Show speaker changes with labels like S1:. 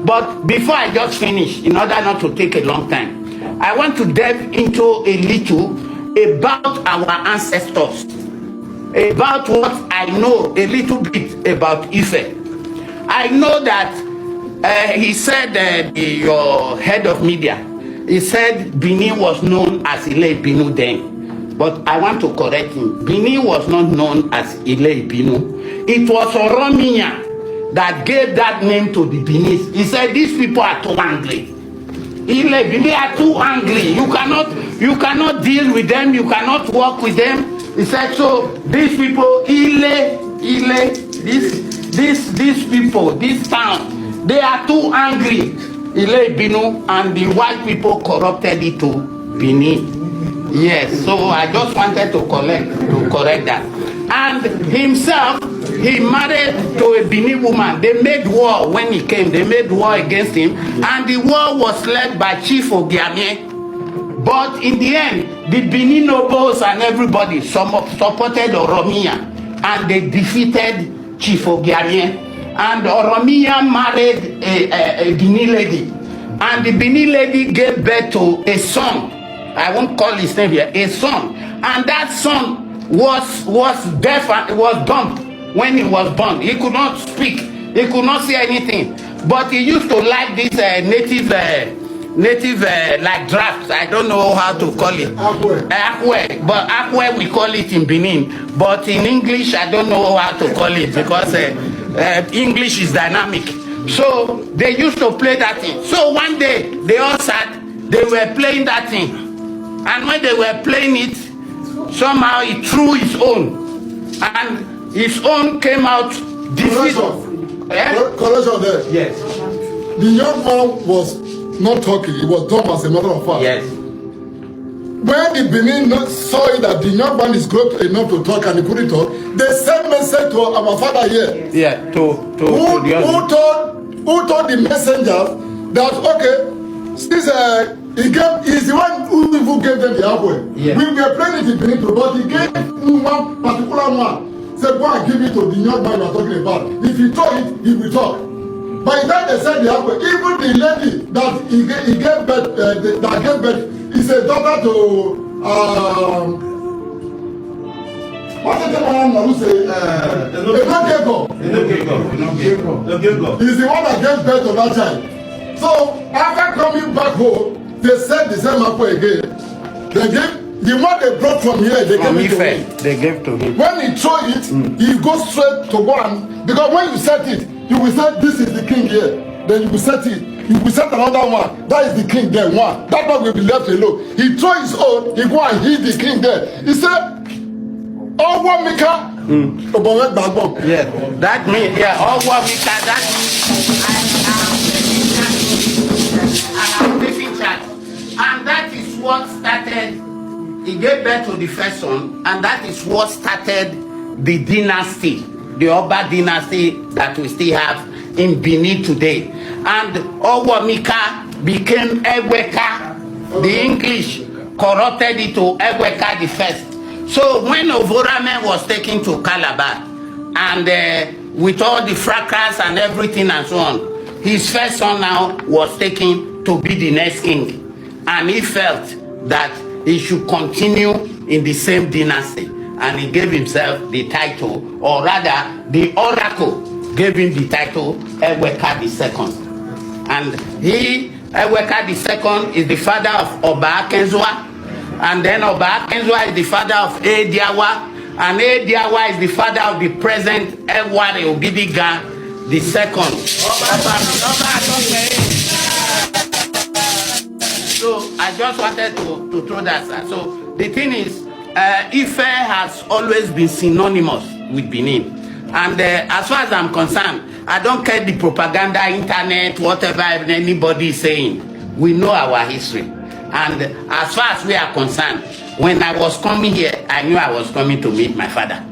S1: But before I just finish, in order not to take a long time, I want to delve into a little about our ancestors, about what I know a little bit about Ife. I know that he said, your head of media, he said Benin was known as Ile Ife then. But I want to correct him. Benin was not known as Ile Ife. It was Oromiya that gave that name to the Benin. He said these people are too angry. They are too angry. You cannot deal with them. You cannot work with them. He said so. These people, these people, this town, they are too angry. Ile Ife, and the white people corrupted it to Benin. Yes, so I just wanted to correct that. And himself, he married to a Benin woman. They made war when he came. They made war against him. And the war was led by Chief Ogiamie. But in the end, the Benin nobles and everybody supported Oromiya. And they defeated Chief Ogiamie. And Oromiya married a Benin lady. And the Benin lady gave birth to a son. I won't call his name here, a son. And that son was deaf and was dumb when he was born. He could not speak. He could not say anything. But he used to like this native like drafts. I don't know how to call it. Akwe. But Akwe we call it in Benin. But in English, I don't know how to call it because English is dynamic. So they used to play that thing. So one day, they all sat, they were playing that thing. And when they were playing it, somehow he threw his own. And his own came out defeated.
S2: Correction there.
S1: Yes.
S2: The young man was not talking. He was dumb as a matter of fact.
S1: Yes.
S2: When the Benin saw it that the young man is grown enough to talk and he couldn't talk, they sent message to our father here.
S1: Yeah,
S2: who told the messenger that, okay, since he's the one who gave them the apple. Yeah. We were playing it in Benin, but he gave one particular one. Said, go and give it to the young man you are talking about. If he talk it, he will talk. By the time they said the apple, even the lady that he gave birth, that gave birth, is a daughter to what's the name who say Enogego. He's the one that gave birth to that child. So after coming back home, they said the same apple again. They gave the one they brought from here. They gave it to him.
S1: They gave to him.
S2: When he throw it, he goes straight to one. Because when you set it, you will say this is the king here. Then you will set it. You will set another one. That is the king there. One. That one will be left alone. He throw his own. He go and hit the king there. He said, "Oba Mika."
S1: Yeah. That means Oba Mika. That means I am taking charge. And that is what started. He gave birth to the first son, and that is what started the dynasty, the Oba dynasty that we still have in Benin today. And Oba Mika became Eweka. The English corrupted it to Eweka the first. So when Ovorame was taken to Calabar, and with all the fracas and everything and so on, his first son now was taken to be the next king. And he felt that he should continue in the same dynasty. And he gave himself the title, or rather, the oracle gave him the title Eweka II. And Eweka II, is the father of Oba Akenzua. And then Oba Akenzua is the father of Ediawa. And Ediawa is the father of the present Eware Ogidiga II. So I just wanted to throw that, sir. So the thing is, Ife has always been synonymous with Benin. And as far as I'm concerned, I don't care the propaganda, internet, whatever anybody is saying. We know our history. And as far as we are concerned, when I was coming here, I knew I was coming to meet my father.